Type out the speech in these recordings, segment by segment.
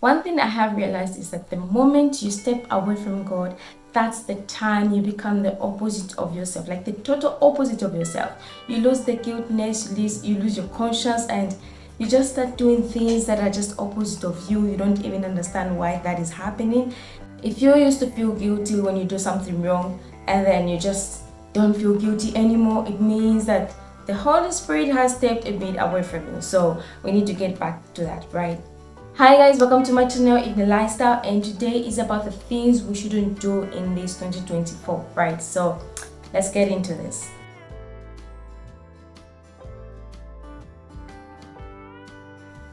One thing I have realized is that the moment you step away from God, that's the time you become the opposite of yourself, like the total opposite of yourself. You lose the guiltness, you lose your conscience, and you just start doing things that are just opposite of you. You don't even understand why that is happening. If you used to feel guilty when you do something wrong and then you just don't feel guilty anymore, it means that the Holy Spirit has stepped a bit away from you. So we need to get back to that, right? Hi guys, welcome to my channel, Evna Lifestyle, and today is about the things we shouldn't do in this 2024, right? So let's get into this.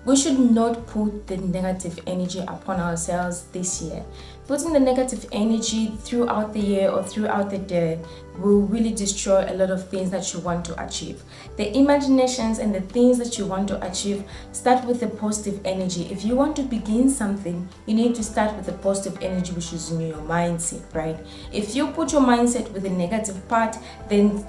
We should not put the negative energy upon ourselves this year. Putting the negative energy throughout the year or throughout the day will really destroy a lot of things that you want to achieve. The imaginations and the things that you want to achieve start with the positive energy. If you want to begin something, you need to start with the positive energy, which is in your mindset, right? If you put your mindset with the negative part, then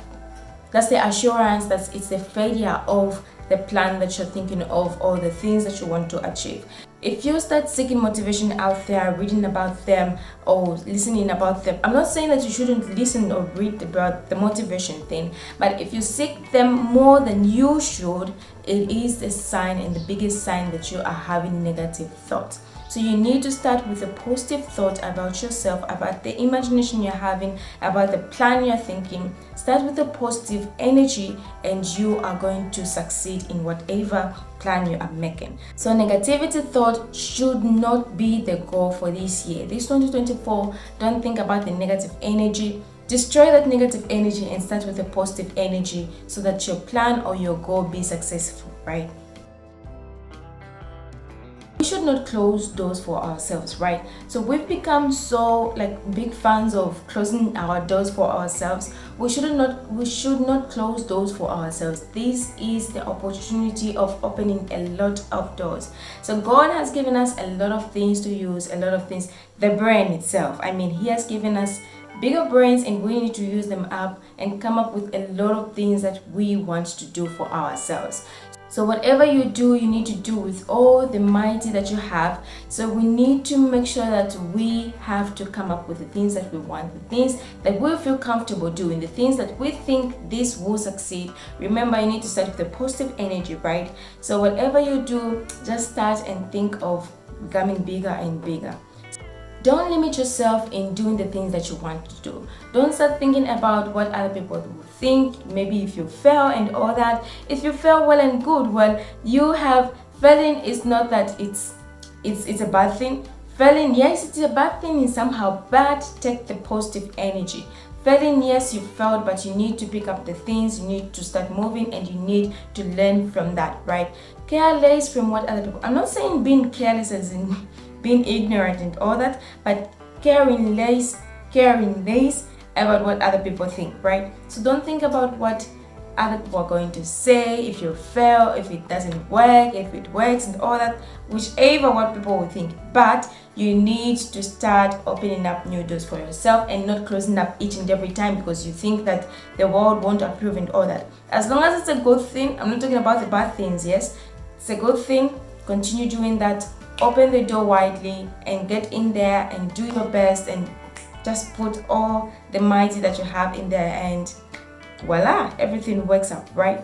that's the assurance that it's the failure of the plan that you're thinking of or the things that you want to achieve. If you start seeking motivation out there, reading about them or listening about them, I'm not saying that you shouldn't listen or read about the motivation thing, but if you seek them more than you should, it is a sign and the biggest sign that you are having negative thoughts. So you need to start with a positive thought about yourself, about the imagination you're having, about the plan you're thinking. Start with a positive energy and you are going to succeed in whatever plan you are making. So negativity thought should not be the goal for this year. This 2024, don't think about the negative energy. Destroy that negative energy and start with a positive energy so that your plan or your goal be successful, right? We should not close doors for ourselves, right? So we've become so big fans of closing our doors for ourselves. We should not close doors for ourselves. This is the opportunity of opening a lot of doors. So God has given us a lot of things to use, a lot of things. The brain itself, He has given us bigger brains and we need to use them up and come up with a lot of things that we want to do for ourselves. So whatever you do, you need to do with all the mighty that you have. So we need to make sure that we have to come up with the things that we want, the things that we feel comfortable doing, the things that we think this will succeed. Remember, you need to start with the positive energy, right? So whatever you do, just start and think of becoming bigger and bigger. Don't limit yourself in doing the things that you want to do. Don't start thinking about what other people will think, maybe if you fail and all that. If you fail, well and good. Well, failing is not that it's a bad thing. Failing, yes, it's a bad thing in somehow, but take the positive energy. Failing, yes, you failed, but you need to pick up the things, you need to start moving and you need to learn from that, right? Careless from what other people, I'm not saying being careless as in being ignorant and all that, but caring less about what other people think, right? So don't think about what other people are going to say, if you fail, if it doesn't work, if it works and all that, whichever what people will think. But you need to start opening up new doors for yourself and not closing up each and every time because you think that the world won't approve and all that. As long as it's a good thing, I'm not talking about the bad things, yes? It's a good thing, continue doing that. Open the door widely and get in there and do your best and just put all the mighty that you have in there and voila, everything works out, right?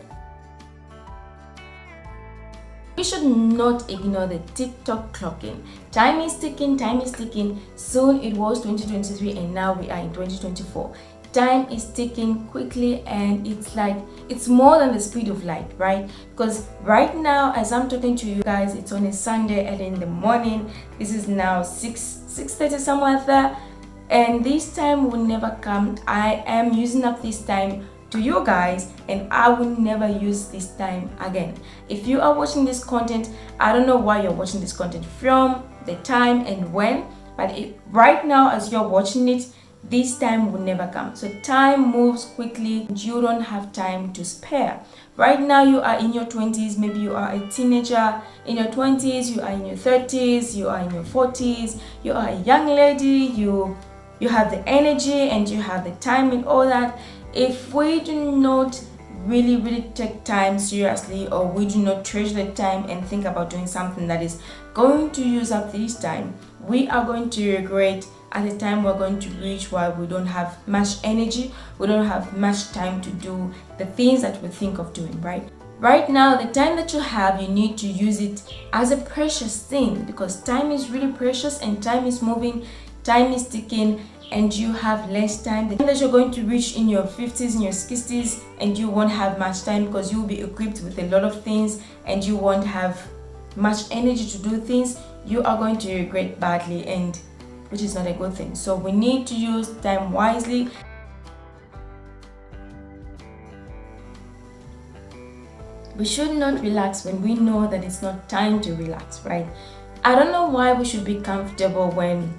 We should not ignore the TikTok clocking. Time is ticking, time is ticking. Soon it was 2023 and now we are in 2024. Time is ticking quickly and it's more than the speed of light, right? Because right now as I'm talking to you guys, it's on a Sunday early in the morning. This is now 6:30 somewhere there, and this time will never come. I am using up this time to you guys and I will never use this time again. If you are watching this content, I don't know why you're watching this content from, the time and when, but right now as you're watching it, this time will never come. So time moves quickly. You don't have time to spare. Right now you are in your 20s, maybe you are a teenager in your 20s, you are in your 30s, you are in your 40s, you are a young lady, you have the energy and you have the time and all that. If we do not really take time seriously, or we do not treasure the time and think about doing something that is going to use up this time, we are going to regret at the time we're going to reach, while we don't have much energy, we don't have much time to do the things that we think of doing, right? Right now, the time that you have, you need to use it as a precious thing, because time is really precious and time is moving, time is ticking, and you have less time. The time that you're going to reach in your 50s, in your 60s, and you won't have much time because you'll be equipped with a lot of things and you won't have much energy to do things, you are going to regret badly, and which is not a good thing. So we need to use time wisely. We should not relax when we know that it's not time to relax, right? I don't know why we should be comfortable when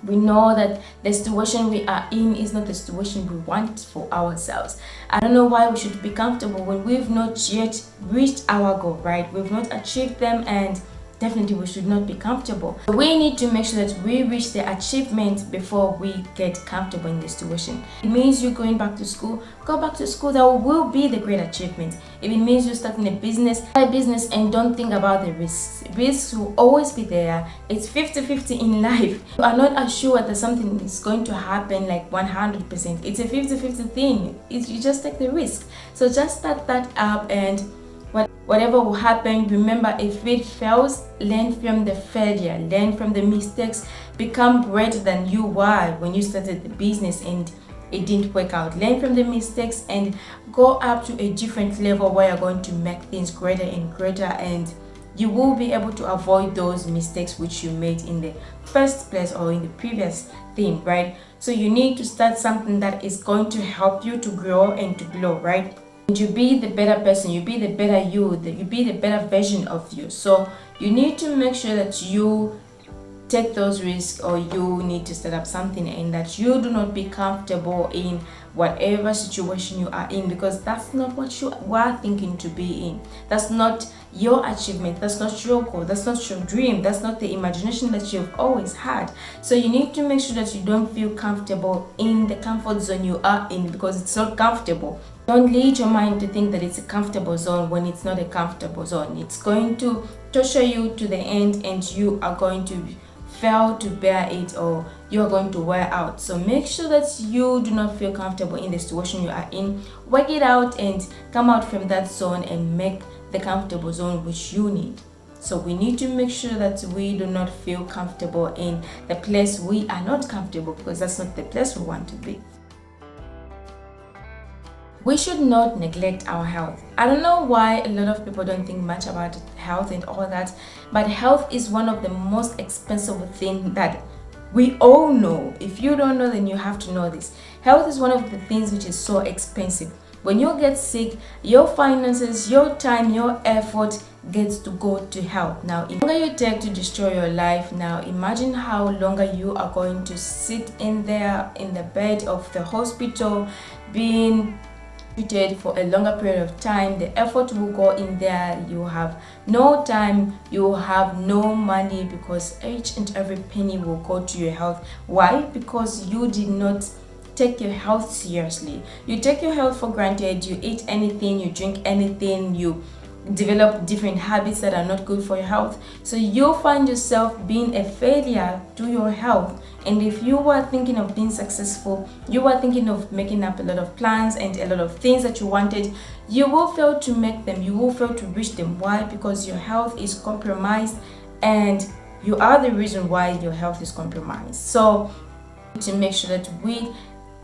we know that the situation we are in is not the situation we want for ourselves. I don't know why we should be comfortable when we've not yet reached our goal, right? We've not achieved them, and definitely we should not be comfortable. We need to make sure that we reach the achievement before we get comfortable in the situation. It means you're going back to school, go back to school. That will be the great achievement. If it means you're starting a business, start a business and don't think about the risks. Risks will always be there. It's 50-50 in life. You are not assured that something is going to happen like 100%. It's a 50-50 thing. You just take the risk. So just start that up, and whatever will happen, remember, if it fails, learn from the failure, learn from the mistakes, become greater than you were when you started the business and it didn't work out. Learn from the mistakes and go up to a different level where you're going to make things greater and greater, and you will be able to avoid those mistakes which you made in the first place or in the previous thing, right? So you need to start something that is going to help you to grow and to glow, right? And you be the better person, you be the better you, you be the better version of you. So you need to make sure that you take those risks, or you need to set up something, and that you do not be comfortable in whatever situation you are in, because that's not what you were thinking to be in. That's not your achievement, that's not your goal, that's not your dream, that's not the imagination that you've always had. So you need to make sure that you don't feel comfortable in the comfort zone you are in, because it's not comfortable. Don't lead your mind to think that it's a comfortable zone when it's not a comfortable zone. It's going to torture you to the end, and you are going to fail to bear it, or you are going to wear out. So make sure that you do not feel comfortable in the situation you are in. Work it out and come out from that zone and make the comfortable zone which you need. So we need to make sure that we do not feel comfortable in the place we are not comfortable, because that's not the place we want to be. We should not neglect our health. I don't know why a lot of people don't think much about health and all that, but health is one of the most expensive things that we all know. If you don't know, then you have to know this. Health is one of the things which is so expensive. When you get sick, your finances, your time, your effort gets to go to health. Now, the longer you take to destroy your life, now imagine how longer you are going to sit in there in the bed of the hospital being treated for a longer period of time. The effort will go in there. You have no time, you have no money, because each and every penny will go to your health. Why? Because you did not take your health seriously. You take your health for granted. You eat anything, you drink anything, you develop different habits that are not good for your health. So you'll find yourself being a failure to your health. And if you were thinking of being successful, you were thinking of making up a lot of plans and a lot of things that you wanted, you will fail to make them. You will fail to reach them. Why? Because your health is compromised, and you are the reason why your health is compromised. So to make sure that we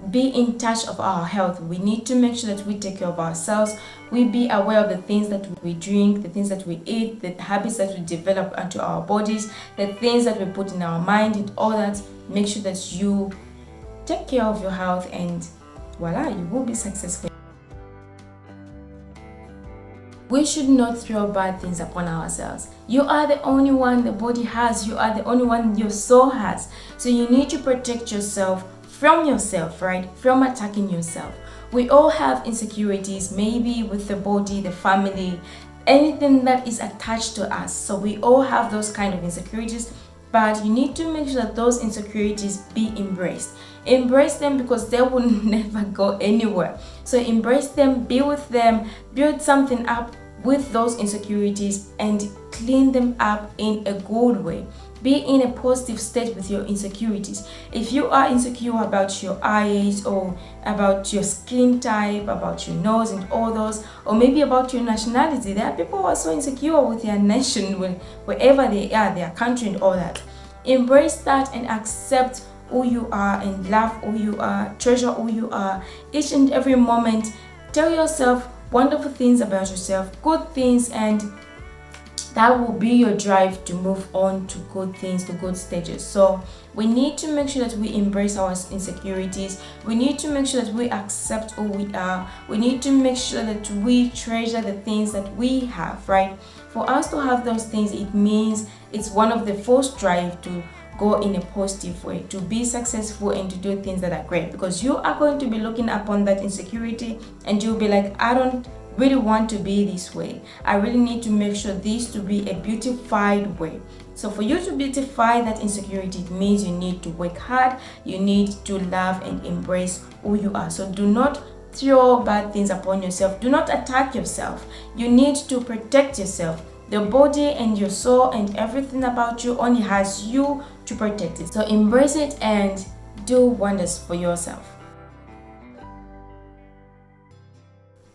be in touch of our health, we need to make sure that we take care of ourselves. We be aware of the things that we drink, the things that we eat, the habits that we develop into our bodies, the things that we put in our mind, and all that. Make sure that you take care of your health, and voila, you will be successful. We should not throw bad things upon ourselves. You are the only one the body has. You are the only one your soul has. So you need to protect yourself from yourself, right? From attacking yourself. We all have insecurities, maybe with the body, the family, anything that is attached to us. So we all have those kind of insecurities. but you need to make sure that those insecurities be embraced. Embrace them because they will never go anywhere. So embrace them, be with them, build something up with those insecurities and clean them up in a good way. Be in a positive state with your insecurities. If you are insecure about your eyes or about your skin type, about your nose and all those, or maybe about your nationality, there are people who are so insecure with their nation, wherever they are, their country and all that. Embrace that and accept who you are and love who you are, treasure who you are each and every moment. Tell yourself wonderful things about yourself, good things, and that will be your drive to move on to good things, to good stages. So we need to make sure that we embrace our insecurities. We need to make sure that we accept who we are. We need to make sure that we treasure the things that we have, right? For us to have those things, it means it's one of the first drive to go in a positive way, to be successful and to do things that are great, because you are going to be looking upon that insecurity and you'll be like, I don't really want to be this way. I really need to make sure this to be a beautified way. So for you to beautify that insecurity, it means you need to work hard, you need to love and embrace who you are. So do not throw bad things upon yourself, do not attack yourself. You need to protect yourself. The body and your soul and everything about you only has you to protect it. So embrace it and do wonders for yourself.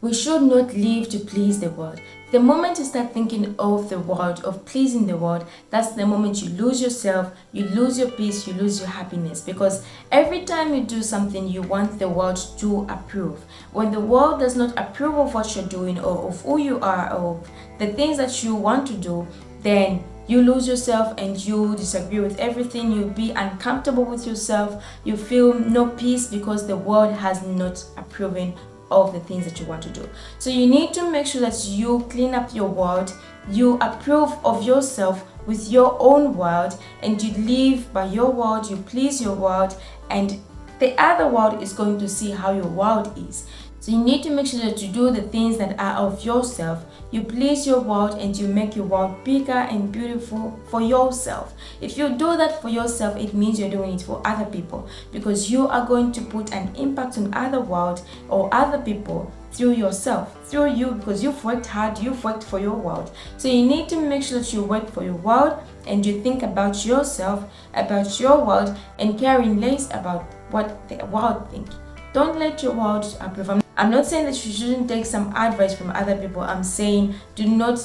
We should not live to please the world. The moment you start thinking of the world, of pleasing the world, that's the moment you lose yourself, you lose your peace, you lose your happiness. Because every time you do something, you want the world to approve. When the world does not approve of what you're doing or of who you are or the things that you want to do, then you lose yourself and you disagree with everything. You'll be uncomfortable with yourself. You feel no peace because the world has not approving of the things that you want to do. So you need to make sure that you clean up your world, you approve of yourself with your own world, and you live by your world, you please your world, and the other world is going to see how your world is. So you need to make sure that you do the things that are of yourself. You please your world and you make your world bigger and beautiful for yourself. If you do that for yourself, it means you're doing it for other people, because you are going to put an impact on other world or other people through yourself, through you, because you've worked hard, you've worked for your world. So you need to make sure that you work for your world and you think about yourself, about your world, and caring less about what the world thinks. Don't let your world approve. I'm not saying that you shouldn't take some advice from other people. I'm saying do not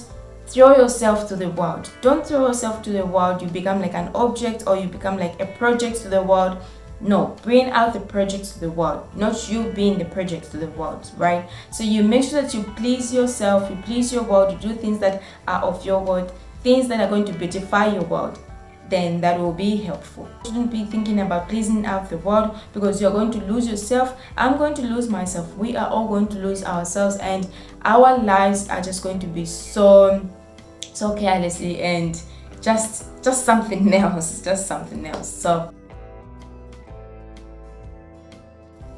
throw yourself to the world. Don't throw yourself to the world. You become like an object or you become like a project to the world. No, bring out the project to the world, not you being the project to the world, right? So you make sure that you please yourself, you please your world, you do things that are of your world, things that are going to beautify your world. Then that will be helpful. You shouldn't be thinking about pleasing out the world, because you're going to lose yourself. I'm going to lose myself. We are all going to lose ourselves, and our lives are just going to be so carelessly and just something else, just something else. So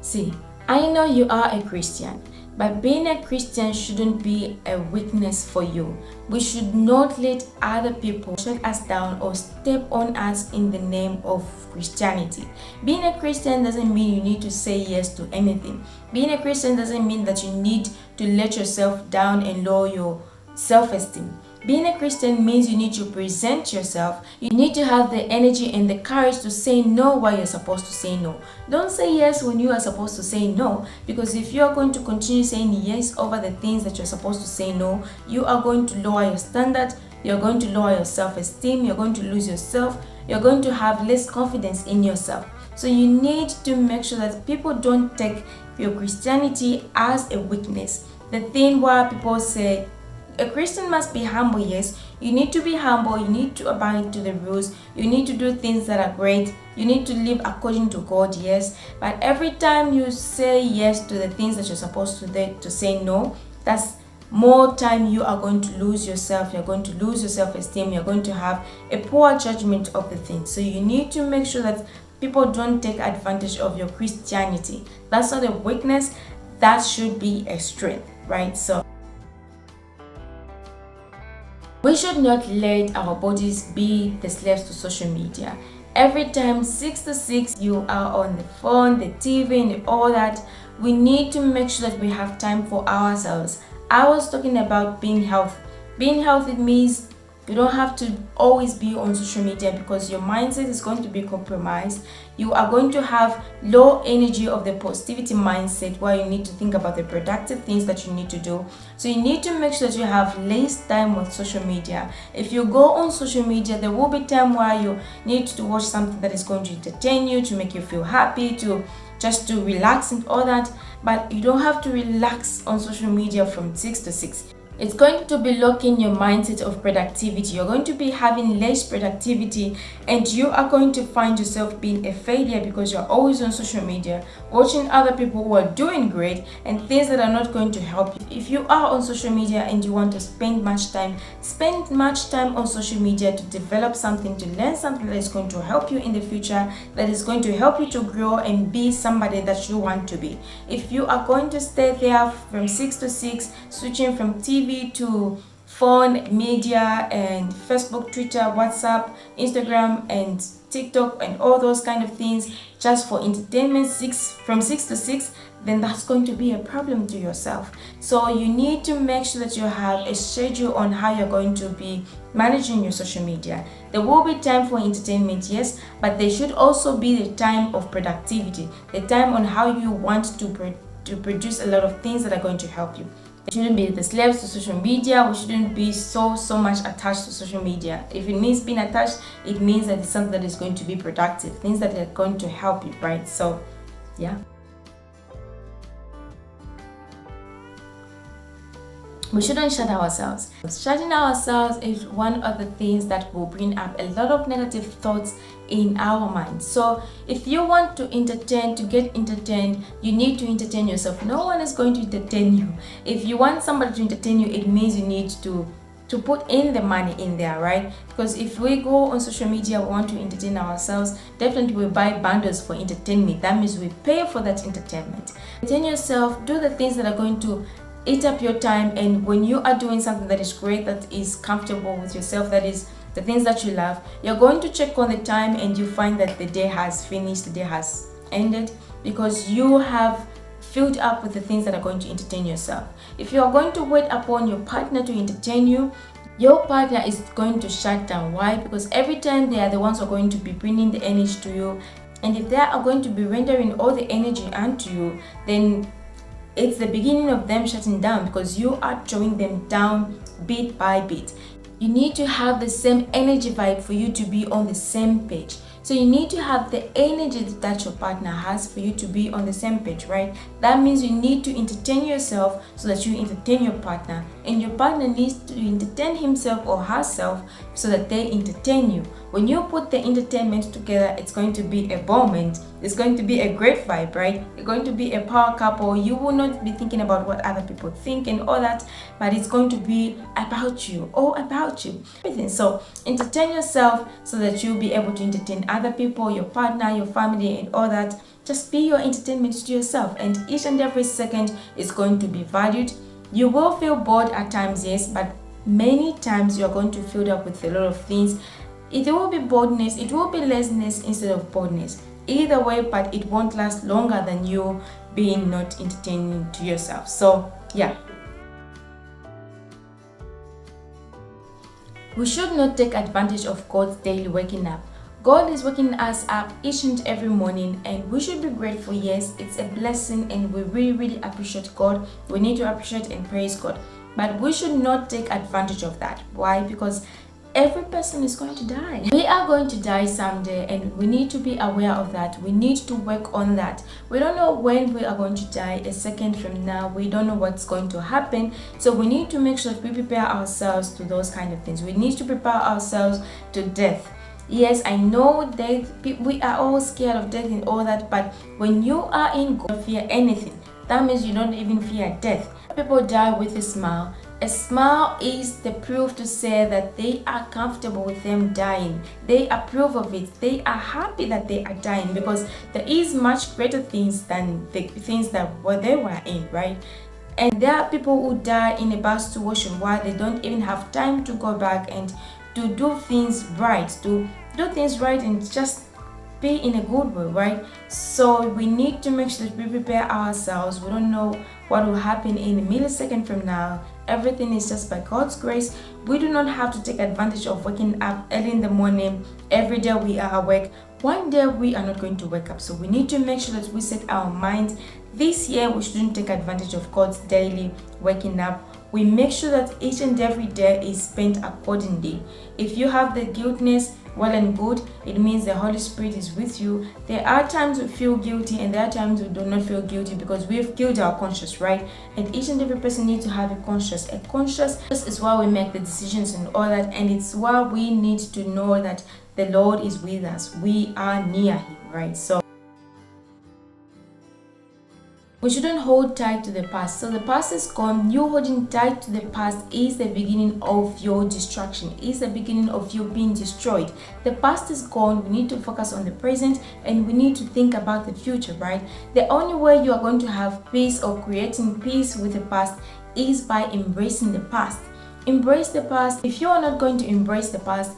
see, I know you are a Christian, but being a Christian shouldn't be a weakness for you. We should not let other people shut us down or step on us in the name of Christianity. Being a Christian doesn't mean you need to say yes to anything. Being a Christian doesn't mean that you need to let yourself down and lower your self-esteem. Being a Christian means you need to present yourself. You need to have the energy and the courage to say no while you're supposed to say no. Don't say yes when you are supposed to say no, because if you are going to continue saying yes over the things that you're supposed to say no, you are going to lower your standard, you're going to lower your self-esteem, you're going to lose yourself, you're going to have less confidence in yourself. So you need to make sure that people don't take your Christianity as a weakness. The thing where people say, a Christian must be humble. Yes, you need to be humble, you need to abide to the rules, you need to do things that are great, you need to live according to God, yes. But every time you say yes to the things that you're supposed to say no, that's more time you are going to lose yourself, you're going to lose your self-esteem, you're going to have a poor judgment of the things. So you need to make sure that people don't take advantage of your Christianity. That's not a weakness, that should be a strength, right? So We should not let our bodies be the slaves to social media. Every time 6 to 6 you are on the phone, the TV and all that, we need to make sure that we have time for ourselves. I was talking about being healthy. Being healthy means you don't have to always be on social media because your mindset is going to be compromised. You are going to have low energy of the positivity mindset where you need to think about the productive things that you need to do. So you need to make sure that you have less time with social media. If you go on social media, there will be time where you need to watch something that is going to entertain you, to make you feel happy, to just to relax and all that. But you don't have to relax on social media from 6 to 6. It's going to be locking your mindset of productivity. You're going to be having less productivity and you are going to find yourself being a failure because you're always on social media watching other people who are doing great and things that are not going to help you. If you are on social media and you want to spend much time on social media to develop something, to learn something that is going to help you in the future, that is going to help you to grow and be somebody that you want to be. If you are going to stay there from 6 to 6, switching from TV to phone, media and Facebook, Twitter, WhatsApp, Instagram and TikTok and all those kind of things just for entertainment from 6 to 6, then that's going to be a problem to yourself. So you need to make sure that you have a schedule on how you're going to be managing your social media. There will be time for entertainment, yes, but there should also be the time of productivity, the time on how you want to produce a lot of things that are going to help you. We shouldn't be the slaves to social media. We shouldn't be so much attached to social media. If it means being attached, it means that it's something that is going to be productive, things that are going to help you, right? So yeah, we shouldn't shut ourselves. Shutting ourselves is one of the things that will bring up a lot of negative thoughts in our minds. So if you want to entertain, to get entertained, you need to entertain yourself. No one is going to entertain you. If you want somebody to entertain you, it means you need to put in the money in there, right? Because if we go on social media, we want to entertain ourselves, definitely we buy bundles for entertainment. That means we pay for that entertainment. Entertain yourself, do the things that are going to eat up your time, and when you are doing something that is great, that is comfortable with yourself, that is the things that you love, you're going to check on the time and you find that the day has finished, the day has ended, because you have filled up with the things that are going to entertain yourself. If you are going to wait upon your partner to entertain you, your partner is going to shut down. Why? Because every time they are the ones who are going to be bringing the energy to you, and if they are going to be rendering all the energy onto you, then it's the beginning of them shutting down because you are drawing them down bit by bit. You need to have the same energy vibe for you to be on the same page. So you need to have the energy that your partner has for you to be on the same page, right? That means you need to entertain yourself so that you entertain your partner, and your partner needs to entertain himself or herself so that they entertain you. When you put the entertainment together, it's going to be a moment. It's going to be a great vibe, right? You're going to be a power couple. You will not be thinking about what other people think and all that, but it's going to be about you, all about you, everything. So entertain yourself so that you'll be able to entertain other people, your partner, your family and all that. Just be your entertainment to yourself, and each and every second is going to be valued. You will feel bored at times, yes, but many times you're going to fill up with a lot of things. It will be boredness, it will be laziness instead of boredness. Either way, but it won't last longer than you being not entertaining to yourself. So yeah, we should not take advantage of God's daily waking up. God is waking us up each and every morning, and we should be grateful. Yes, it's a blessing and we really appreciate God. We need to appreciate and praise God, but we should not take advantage of that. Why? Because every person is going to die. We are going to die someday, and we need to be aware of that. We need to work on that. We don't know when we are going to die. A second from now, we don't know what's going to happen. So we need to make sure that we prepare ourselves to those kind of things. We need to prepare ourselves to death. Yes, I know death, we are all scared of death and all that, but when you are in God, don't fear anything. That means you don't even fear death. People die with a smile. A smile is the proof to say that they are comfortable with them dying. They approve of it. They are happy that they are dying, because there is much greater things than the things that what they were in, right? And there are people who die in a bad situation while they don't even have time to go back and to do things right, and just be in a good way, right? So we need to make sure that we prepare ourselves. We don't know what will happen in a millisecond from now. Everything is just by God's grace. We do not have to take advantage of waking up early in the morning. Every day we are awake. One day we are not going to wake up. So we need to make sure that we set our minds. This year we shouldn't take advantage of God's daily waking up. We make sure that each and every day is spent accordingly. If you have the guiltness, well and good, it means the Holy Spirit is with you. There are times we feel guilty and there are times we do not feel guilty because we've killed our conscience, right? And each and every person needs to have a conscience. A conscience is why we make the decisions and all that, and it's why we need to know that the Lord is with us. We are near Him, right? So we shouldn't hold tight to the past. So the past is gone. You holding tight to the past is the beginning of your destruction, is the beginning of you being destroyed. The past is gone. We need to focus on the present and we need to think about the future, right? The only way you are going to have peace or creating peace with the past is by embracing the past. Embrace the past. If you are not going to embrace the past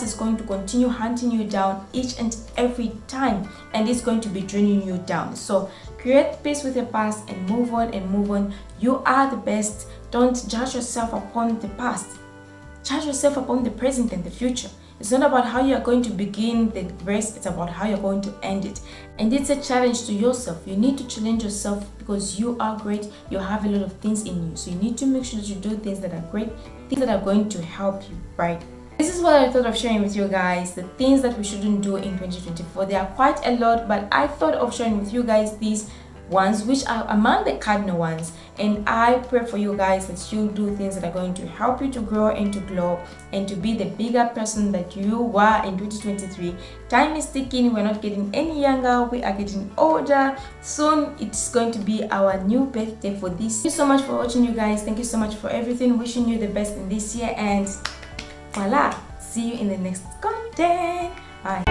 is going to continue hunting you down each and every time, and it's going to be draining you down. So create peace with the past and move on and move on. You are the best. Don't judge yourself upon the past. Judge yourself upon the present and the future. It's not about how you're going to begin the race, it's about how you're going to end it. And it's a challenge to yourself. You need to challenge yourself because you are great. You have a lot of things in you. So you need to make sure that you do things that are great, things that are going to help you, right? This is what I thought of sharing with you guys, the things that we shouldn't do in 2024. There are quite a lot, but I thought of sharing with you guys these ones which are among the cardinal ones, and I pray for you guys that you do things that are going to help you to grow and to glow and to be the bigger person that you were in 2023. Time is ticking. We're not getting any younger, we are getting older. Soon it's going to be our new birthday for this. Thank you so much for watching, you guys. Thank you so much for everything. Wishing you the best in this year, and voila, see you in the next content. Bye.